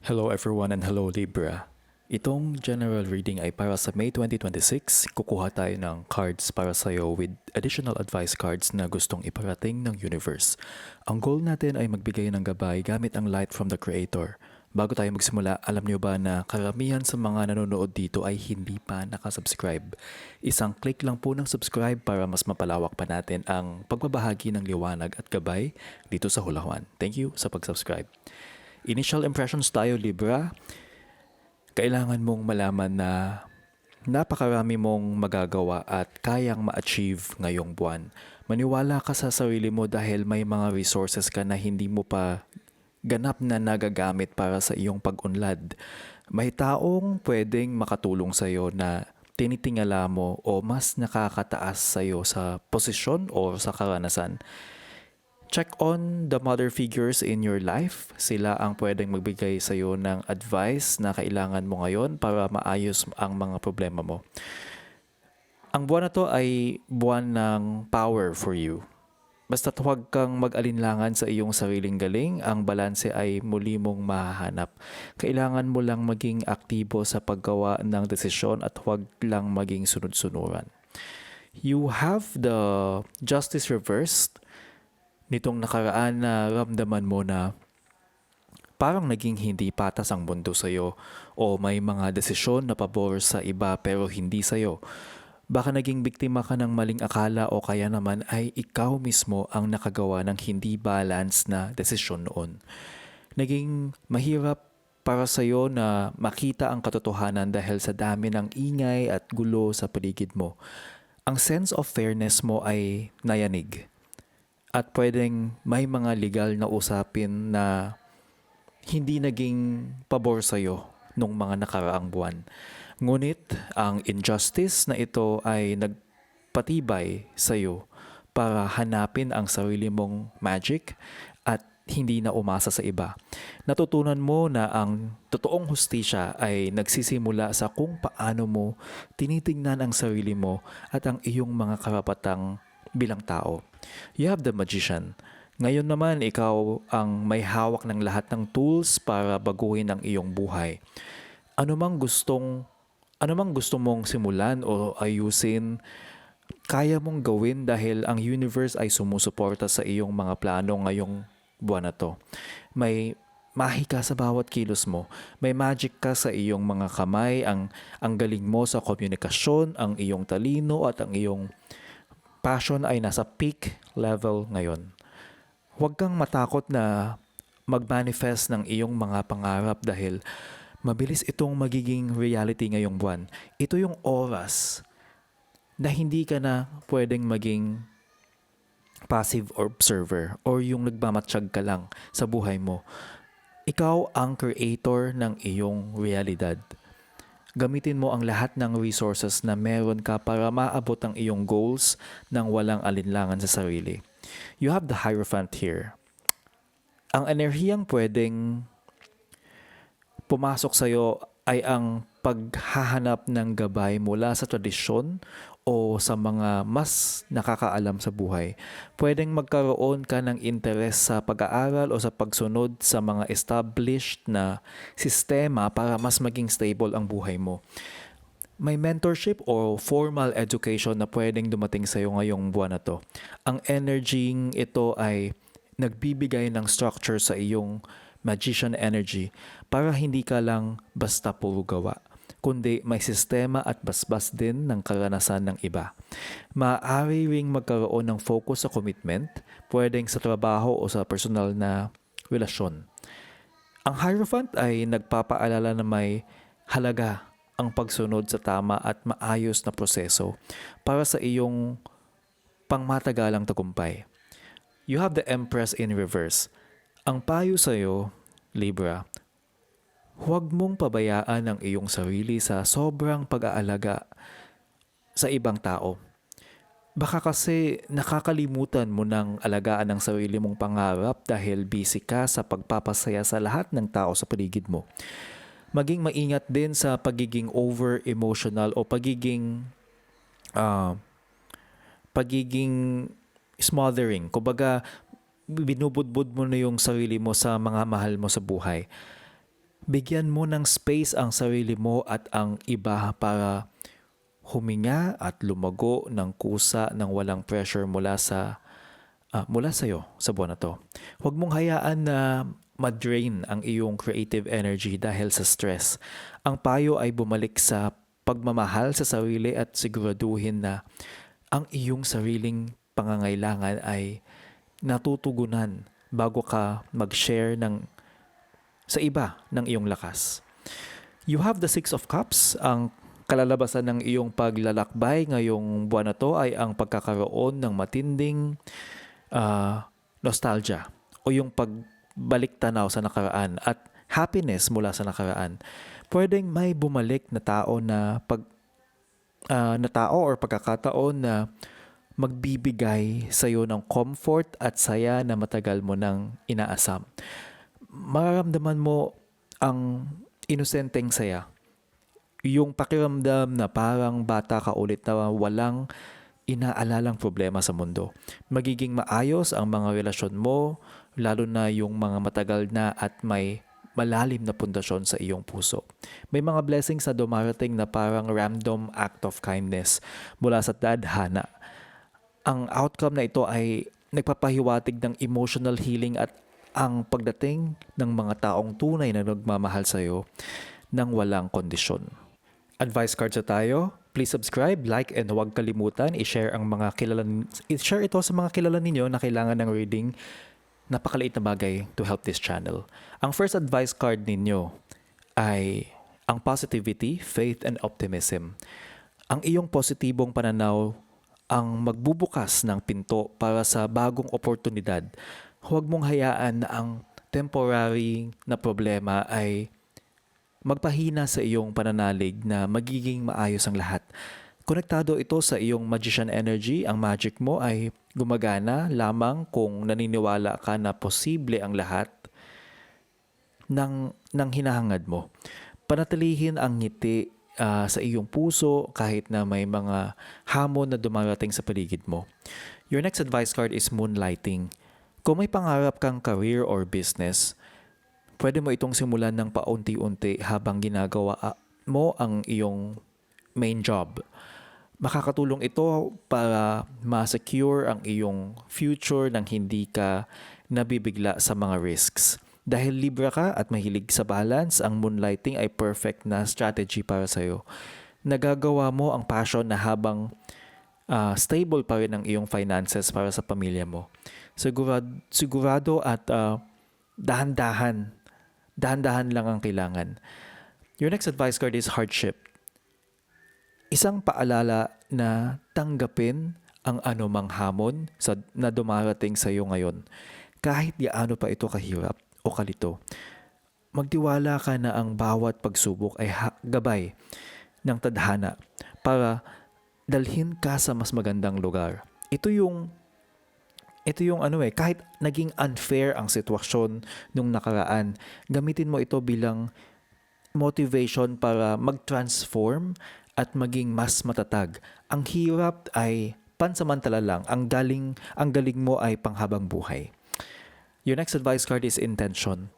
Hello everyone and hello Libra. Itong general reading ay para sa May 2026. Kukuha tayo ng cards para sa iyo with additional advice cards na gustong iparating ng universe. Ang goal natin ay magbigay ng gabay gamit ang light from the Creator. Bago tayo magsimula, alam niyo ba na karamihan sa mga nanonood dito ay hindi pa nakasubscribe? Isang click lang po ng subscribe para mas mapalawak pa natin ang pagbabahagi ng liwanag at gabay dito sa Hulahuan. Thank you sa pag-subscribe. Initial impressions tayo, Libra. Kailangan mong malaman na napakarami mong magagawa at kayang ma-achieve ngayong buwan. Maniwala ka sa sarili mo dahil may mga resources ka na hindi mo pa ganap na nagagamit para sa iyong pag-unlad. May taong pwedeng makatulong sa iyo na tinitingala mo o mas nakakataas sa iyo sa posisyon o sa karanasan. Check on the mother figures in your life. Sila ang pwedeng magbigay sa iyo ng advice na kailangan mo ngayon para maayos ang mga problema mo. Ang buwan na to ay buwan ng power for you. Basta't huwag kang mag-alinlangan sa iyong sariling galing, ang balanse ay muli mong mahahanap. Kailangan mo lang maging aktibo sa paggawa ng desisyon at huwag lang maging sunod-sunuran. You have the justice reversed. Nitong nakaraan na ramdaman mo na parang naging hindi patas ang mundo sa'yo o may mga desisyon na pabor sa iba pero hindi sa'yo. Baka naging biktima ka ng maling akala o kaya naman ay ikaw mismo ang nakagawa ng hindi balance na desisyon noon. Naging mahirap para sa'yo na makita ang katotohanan dahil sa dami ng ingay at gulo sa paligid mo. Ang sense of fairness mo ay nayanig. At pwedeng may mga legal na usapin na hindi naging pabor sa'yo nung mga nakaraang buwan. Ngunit ang injustice na ito ay nagpatibay sa'yo para hanapin ang sarili mong magic at hindi na umasa sa iba. Natutunan mo na ang totoong hustisya ay nagsisimula sa kung paano mo tinitingnan ang sarili mo at ang iyong mga karapatang bilang tao. You have the magician. Ngayon naman, ikaw ang may hawak ng lahat ng tools para baguhin ang iyong buhay. Ano mang gusto mong simulan o ayusin, kaya mong gawin dahil ang universe ay sumusuporta sa iyong mga plano ngayong buwan na to. May mahika sa bawat kilos mo. May magic ka sa iyong mga kamay, ang galing mo sa komunikasyon, ang iyong talino at ang iyong passion ay nasa peak level ngayon. Huwag kang matakot na mag-manifest ng iyong mga pangarap dahil mabilis itong magiging reality ngayong buwan. Ito yung oras na hindi ka na pwedeng maging passive observer or yung nagmamatsyag ka lang sa buhay mo. Ikaw ang creator ng iyong realidad. Gamitin mo ang lahat ng resources na meron ka para maabot ang iyong goals nang walang alinlangan sa sarili. You have the Hierophant here. Ang enerhiyang pwedeng pumasok sa iyo ay ang paghahanap ng gabay mula sa tradisyon o sa mga mas nakakaalam sa buhay. Pwedeng magkaroon ka ng interes sa pag-aaral o sa pagsunod sa mga established na sistema para mas maging stable ang buhay mo. May mentorship o formal education na pwedeng dumating sa iyo ngayong buwan na to. Ang energy ito ay nagbibigay ng structure sa iyong magician energy para hindi ka lang basta puro gawa, kundi may sistema at basbas din ng karanasan ng iba. Maaari ring magkaroon ng focus sa commitment, pwedeng sa trabaho o sa personal na relasyon. Ang Hierophant ay nagpapaalala na may halaga ang pagsunod sa tama at maayos na proseso para sa iyong pangmatagalang tagumpay. You have the Empress in reverse. Ang payo sa iyo, Libra, huwag mong pabayaan ang iyong sarili sa sobrang pag-aalaga sa ibang tao. Baka kasi nakakalimutan mo ng alagaan ang sarili mong pangarap dahil busy ka sa pagpapasaya sa lahat ng tao sa paligid mo. Maging maingat din sa pagiging over-emotional o pagiging smothering. Kumbaga, binubudbud mo na yung sarili mo sa mga mahal mo sa buhay. Bigyan mo ng space ang sarili mo at ang iba para huminga at lumago ng kusa ng walang pressure mula sa iyo sa buwan na 'to. Huwag mong hayaan na ma-drain ang iyong creative energy dahil sa stress. Ang payo ay bumalik sa pagmamahal sa sarili at siguraduhin na ang iyong sariling pangangailangan ay natutugunan bago ka mag-share sa iba ng iyong lakas. You have the Six of Cups. Ang kalalabasan ng iyong paglalakbay ngayong buwan na 'to ay ang pagkakaroon ng matinding nostalgia o yung pagbalik tanaw sa nakaraan at happiness mula sa nakaraan. Pwedeng may bumalik na tao na tao or pagkakataon na magbibigay sa iyo ng comfort at saya na matagal mo nang inaasam. Mararamdaman mo ang inosenteng saya. Yung pakiramdam na parang bata ka ulit na walang inaalalang problema sa mundo. Magiging maayos ang mga relasyon mo, lalo na yung mga matagal na at may malalim na pundasyon sa iyong puso. May mga blessings na dumarating na parang random act of kindness mula sa tadhana. Ang outcome na ito ay nagpapahiwatig ng emotional healing at ang pagdating ng mga taong tunay na nagmamahal sa iyo ng walang kondisyon. Advice cards na tayo. Please subscribe, like, and huwag kalimutan i-share ito sa mga kilala ninyo na kailangan ng reading. Napakaliit na bagay to help this channel. Ang first advice card ninyo ay ang positivity, faith, and optimism. Ang iyong positibong pananaw ang magbubukas ng pinto para sa bagong oportunidad. Huwag mong hayaan na ang temporary na problema ay magpahina sa iyong pananalig na magiging maayos ang lahat. Konektado ito sa iyong magician energy. Ang magic mo ay gumagana lamang kung naniniwala ka na posible ang lahat ng hinahangad mo. Panatilihin ang ngiti sa iyong puso kahit na may mga hamon na dumarating sa paligid mo. Your next advice card is moonlighting. Kung may pangarap kang career or business, pwede mo itong simulan ng paunti-unti habang ginagawa mo ang iyong main job. Makakatulong ito para ma-secure ang iyong future nang hindi ka nabibigla sa mga risks. Dahil Libra ka at mahilig sa balance, ang moonlighting ay perfect na strategy para sa'yo. Nagagawa mo ang passion na habang stable pa rin ang iyong finances para sa pamilya mo. Sigurado at dahan-dahan lang ang kailangan. Your next advice card is hardship. Isang paalala na tanggapin ang anumang hamon na dumarating sa iyo ngayon. Kahit gaano pa ito kahirap o kalito. Magtiwala ka na ang bawat pagsubok ay gabay ng tadhana para dalhin ka sa mas magandang lugar. Ito yung kahit naging unfair ang sitwasyon nung nakaraan, gamitin mo ito bilang motivation para mag-transform at maging mas matatag. Ang hirap ay pansamantala lang, ang galing mo ay panghabang buhay. Your next advice card is intention.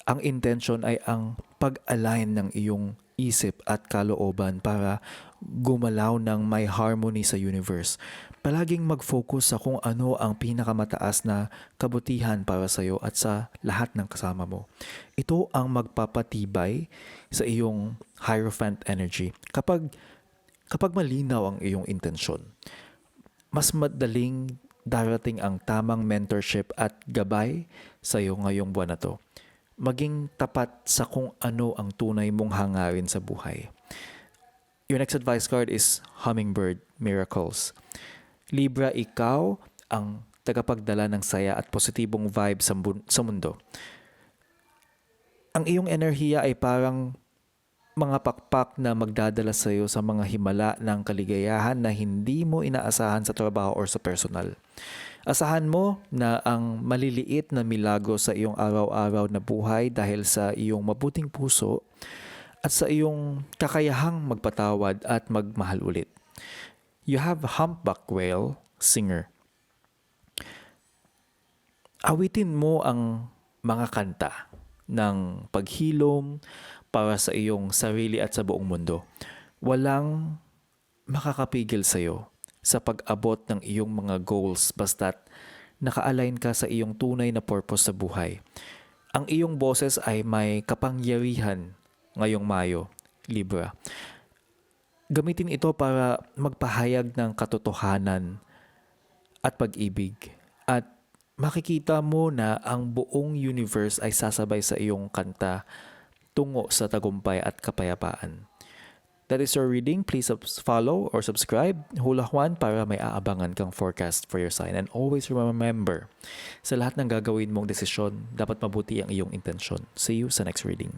Ang intention ay ang pag-align ng iyong isip at kalooban para gumalaw ng may harmony sa universe. Palaging mag-focus sa kung ano ang pinakamataas na kabutihan para sa iyo at sa lahat ng kasama mo. Ito ang magpapatibay sa iyong Hierophant energy. Kapag malinaw ang iyong intensyon, mas madaling darating ang tamang mentorship at gabay sa iyo ngayong buwan na to. Maging tapat sa kung ano ang tunay mong hangarin sa buhay. Your next advice card is Hummingbird Miracles. Libra, ikaw ang tagapagdala ng saya at positibong vibe sa mundo. Ang iyong enerhiya ay parang mga pakpak na magdadala sa iyo sa mga himala ng kaligayahan na hindi mo inaasahan sa trabaho or sa personal. Asahan mo na ang maliliit na milagro sa iyong araw-araw na buhay dahil sa iyong mabuting puso at sa iyong kakayahang magpatawad at magmahal ulit. You have Humpback Whale, Singer. Awitin mo ang mga kanta ng paghilom para sa iyong sarili at sa buong mundo. Walang makakapigil sa iyo sa pag-abot ng iyong mga goals basta't naka-align ka sa iyong tunay na purpose sa buhay. Ang iyong boses ay may kapangyarihan ngayong Mayo, Libra. Gamitin ito para magpahayag ng katotohanan at pag-ibig. At makikita mo na ang buong universe ay sasabay sa iyong kanta tungo sa tagumpay at kapayapaan. That is your reading. Please follow or subscribe. Hula Juan para may aabangan kang forecast for your sign. And always remember, sa lahat ng gagawin mong desisyon, dapat mabuti ang iyong intensyon. See you sa next reading.